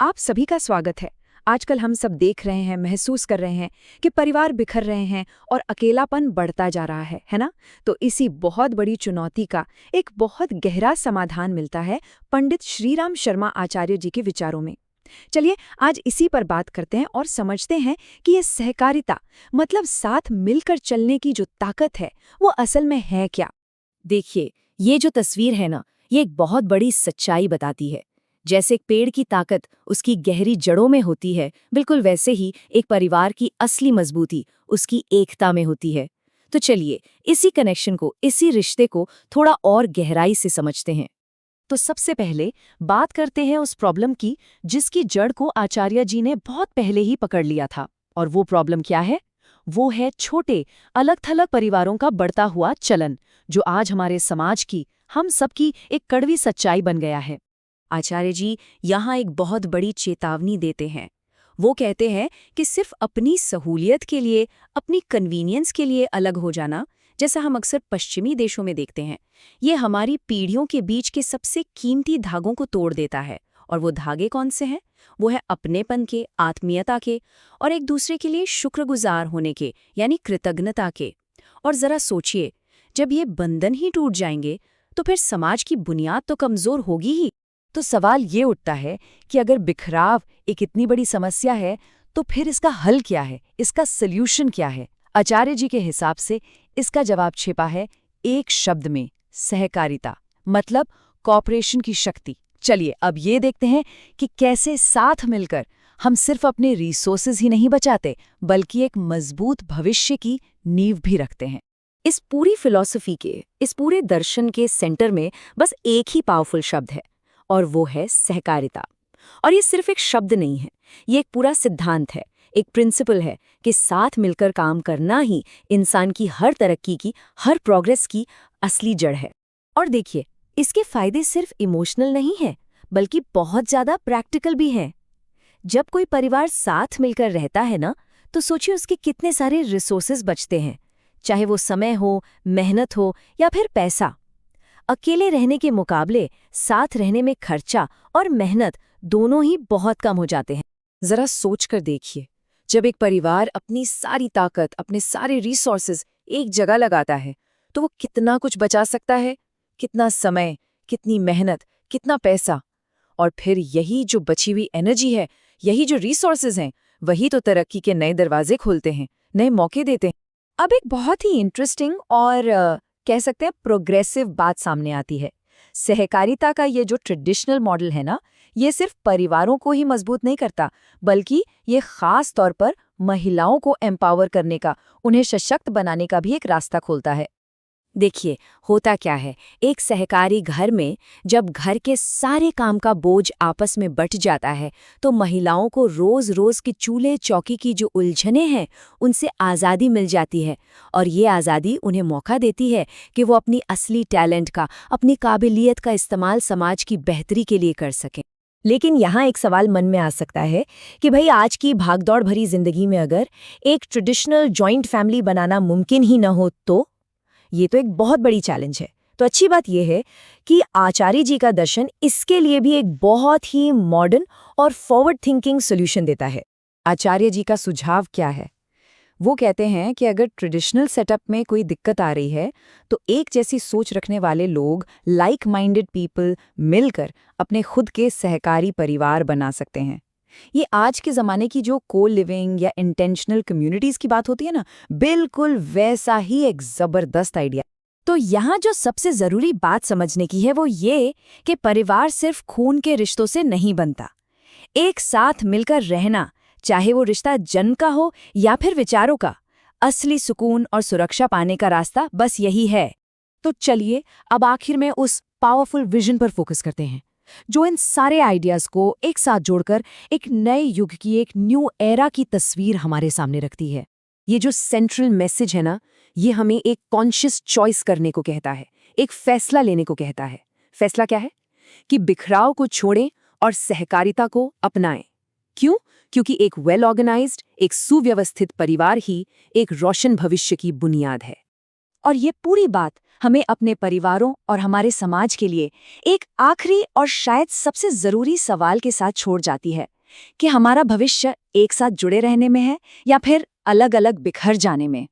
आप सभी का स्वागत है। आजकल हम सब देख रहे हैं, महसूस कर रहे हैं कि परिवार बिखर रहे हैं और अकेलापन बढ़ता जा रहा है ना? तो इसी बहुत बड़ी चुनौती का एक बहुत गहरा समाधान मिलता है पंडित श्रीराम शर्मा आचार्य जी के विचारों में। चलिए आज इसी पर बात करते हैं और समझते हैं कि ये सहकारिता मतलब साथ मिलकर चलने की जो ताकत है वो असल में है क्या। देखिए, ये जो तस्वीर है ना, ये एक बहुत बड़ी सच्चाई बताती है। जैसे एक पेड़ की ताकत उसकी गहरी जड़ों में होती है, बिल्कुल वैसे ही एक परिवार की असली मजबूती उसकी एकता में होती है। तो चलिए, इसी कनेक्शन को, इसी रिश्ते को थोड़ा और गहराई से समझते हैं। तो सबसे पहले बात करते हैं उस प्रॉब्लम की जिसकी जड़ को आचार्य जी ने बहुत पहले ही पकड़ लिया था। और वो प्रॉब्लम क्या है? वो है छोटे, अलग-थलग परिवारों का बढ़ता हुआ चलन, जो आज हमारे समाज की, हम सबकी एक कड़वी सच्चाई बन गया है। आचार्य जी यहाँ एक बहुत बड़ी चेतावनी देते हैं। वो कहते हैं कि सिर्फ अपनी सहूलियत के लिए, अपनी कन्वीनियंस के लिए अलग हो जाना, जैसा हम अक्सर पश्चिमी देशों में देखते हैं, ये हमारी पीढ़ियों के बीच के सबसे कीमती धागों को तोड़ देता है। और वो धागे कौन से हैं? वो है अपनेपन के, आत्मीयता के और एक दूसरे के लिए शुक्रगुजार होने के, यानी कृतज्ञता के। और जरा सोचिए, जब ये बंधन ही टूट जाएंगे तो फिर समाज की बुनियाद तो कमजोर होगी ही। तो सवाल ये उठता है कि अगर बिखराव एक इतनी बड़ी समस्या है, तो फिर इसका हल क्या है, इसका सल्यूशन क्या है? आचार्य जी के हिसाब से इसका जवाब छिपा है एक शब्द में, सहकारिता, मतलब कॉपरेशन की शक्ति। चलिए अब ये देखते हैं कि कैसे साथ मिलकर हम सिर्फ अपने रिसोर्सेज ही नहीं बचाते, बल्कि एक मजबूत भविष्य की नींव भी रखते हैं। इस पूरी फिलॉसफी के, इस पूरे दर्शन के सेंटर में बस एक ही पावरफुल शब्द है, और वो है सहकारिता। और ये सिर्फ एक शब्द नहीं है, ये एक पूरा सिद्धांत है, एक प्रिंसिपल है कि साथ मिलकर काम करना ही इंसान की हर तरक्की की, हर प्रोग्रेस की असली जड़ है। और देखिए, इसके फायदे सिर्फ इमोशनल नहीं हैं, बल्कि बहुत ज्यादा प्रैक्टिकल भी हैं। जब कोई परिवार साथ मिलकर रहता है ना, तो सोचिए उसके कितने सारे रिसोर्सेज बचते हैं, चाहे वो समय हो, मेहनत हो या फिर पैसा। अकेले रहने के मुकाबले साथ रहने में खर्चा और मेहनत दोनों ही बहुत कम हो जाते हैं। जरा सोच कर देखिए, जब एक परिवार अपनी सारी ताकत, अपने सारे रिसोर्सेज एक जगह लगाता है, तो वो कितना कुछ बचा सकता है, कितना समय, कितनी मेहनत, कितना पैसा। और फिर यही जो बची हुई एनर्जी है, यही जो रिसोर्सेज हैं, वही तो तरक्की के नए दरवाजे खोलते हैं, नए मौके देते हैं। अब एक बहुत ही इंटरेस्टिंग और कह सकते हैं प्रोग्रेसिव बात सामने आती है। सहकारिता का ये जो ट्रेडिशनल मॉडल है ना, ये सिर्फ परिवारों को ही मजबूत नहीं करता, बल्कि ये खास तौर पर महिलाओं को एम्पावर करने का, उन्हें सशक्त बनाने का भी एक रास्ता खोलता है। देखिए, होता क्या है, एक सहकारी घर में जब घर के सारे काम का बोझ आपस में बंट जाता है, तो महिलाओं को रोज रोज की चूल्हे चौकी की जो उलझनें हैं, उनसे आज़ादी मिल जाती है। और ये आज़ादी उन्हें मौका देती है कि वो अपनी असली टैलेंट का, अपनी काबिलियत का इस्तेमाल समाज की बेहतरी के लिए कर सकें। लेकिन यहाँ एक सवाल मन में आ सकता है कि भाई, आज की भागदौड़ भरी जिंदगी में अगर एक ट्रेडिशनल जॉइंट फैमिली बनाना मुमकिन ही न हो, तो ये तो एक बहुत बड़ी चैलेंज है। तो अच्छी बात यह है कि आचार्य जी का दर्शन इसके लिए भी एक बहुत ही मॉडर्न और फॉरवर्ड थिंकिंग सॉल्यूशन देता है। आचार्य जी का सुझाव क्या है? वो कहते हैं कि अगर ट्रेडिशनल सेटअप में कोई दिक्कत आ रही है, तो एक जैसी सोच रखने वाले लोग, लाइक माइंडेड पीपल मिलकर अपने खुद के सहकारी परिवार बना सकते हैं। ये आज के ज़माने की जो को लिविंग या इंटेंशनल कम्युनिटीज़ की बात होती है ना, बिल्कुल वैसा ही एक ज़बरदस्त आइडिया। तो यहाँ जो सबसे ज़रूरी बात समझने की है वो ये कि परिवार सिर्फ खून के रिश्तों से नहीं बनता। एक साथ मिलकर रहना, चाहे वो रिश्ता जन्म का हो या फिर विचारों का, असली सुकून और सुरक्षा पाने का रास्ता बस यही है। तो चलिए अब आखिर में उस पावरफुल विजन पर फोकस करते हैं, जो इन सारे आइडियाज को एक साथ जोड़कर एक नए युग की, एक न्यू एरा की तस्वीर हमारे सामने रखती है। ये जो सेंट्रल मैसेज है ना, ये हमें एक कॉन्शियस चॉइस करने को कहता है, एक फैसला लेने को कहता है। फैसला क्या है? कि बिखराव को छोड़ें और सहकारिता को अपनाएं। क्यों? क्योंकि एक वेल ऑर्गेनाइज्ड, एक सुव्यवस्थित परिवार ही एक रोशन भविष्य की बुनियाद है। और ये पूरी बात हमें अपने परिवारों और हमारे समाज के लिए एक आखिरी और शायद सबसे ज़रूरी सवाल के साथ छोड़ जाती है कि हमारा भविष्य एक साथ जुड़े रहने में है या फिर अलग-अलग बिखर जाने में।